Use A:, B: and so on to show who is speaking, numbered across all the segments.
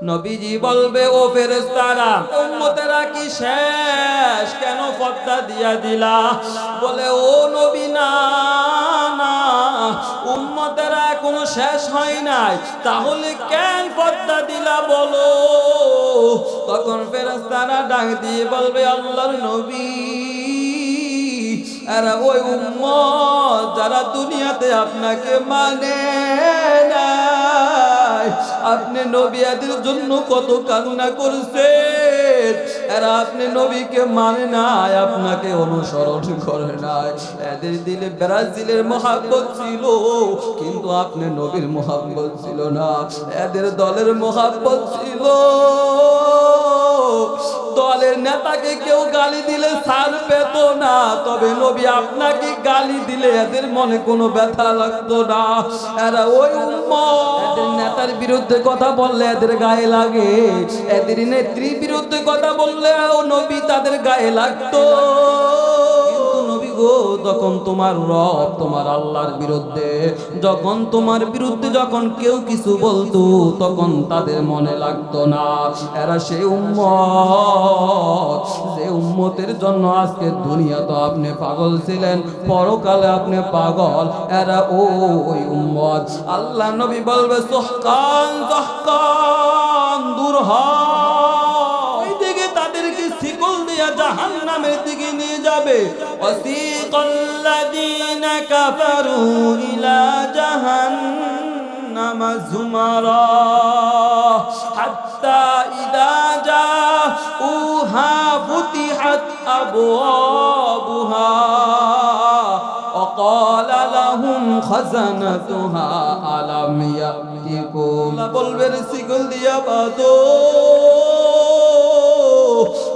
A: নবীজি বলবে, ও ফেরেশতারা, উম্মতেরা কি শেষ? কেন পর্দা দিয়া দিলা? বলে, ও নবী, না না, উম্মতেরা এখনো শেষ হয় নাই, তাহলে কেন পর্দা দিলা বলো? তখন ফেরেশতারা ডাক দিয়ে বলবে, আল্লাহর নবী, এরা ওই উম্মত যারা দুনিয়াতে আপনাকে মানে নাই। আপনি নবীদের জন্য কত কান্না করছেন, এরা আপনি নবীকে মানে নাই, আপনাকে অনুসরণ করে নাই। এদের দিলে ব্রাজিলের মহাব্বত ছিল, কিন্তু আপনি নবীর মহাব্বত ছিল না। এদের দলের মহাব্বত ছিল, দলের নেতাকে কেউ গালি দিলে ছাড় পেত না, তবে নবী আপনাকে গালি দিলে এদের মনে কোনো ব্যথা লাগতো না। এরা ওই উম্মত, এদের নেতার বিরুদ্ধে কথা বললে এদের গায়ে লাগে, এদের নেত্রীর বিরুদ্ধে কথা বললে ও নবী তাদের গায়ে লাগতো। যখন তোমার রব, তোমার আল্লাহর বিরুদ্ধে, যখন তোমার বিরুদ্ধে যখন কেউ কিছু বলতো, তখন তাদের মনে লাগতো না। এরা সেই উম্মত, যে উম্মতের জন্য আজকে দুনিয়া তো আপনি পাগল ছিলেন, পরকালে আপনি পাগল। এরা ওই উম্মত। আল্লাহ নবী বলবে, সুহকান সুহকান, দূর হ, ওই দিকে তাদেরকে শিকল দিয়ে জাহান্নামের দিকে নিয়ে যাবে। ওয়াসিকাল্লাযীনা কাফারু ইলা জাহান্নামা যুমারা হাত্তা ইযা জাউহা ফুতিহাত আবওয়াবুহা وقال لهم خزنتها ألم يأتكم, বলবেন শিকল দিয়া বাঁধো,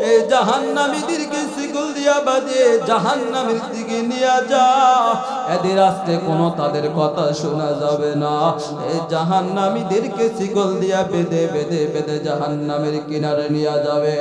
A: এই জাহান্নামীদেরকে শিকল দিয়া বাঁধে জাহান্নামের দিকে নিয়ে যা। এদের আজকে কোনো তাদের কথা শোনা যাবে না। এই জাহান্নামীদেরকে শিকল দিয়া বেঁধে বেঁধে বেঁধে জাহান্নামের কিনারে নিয়ে যাবে।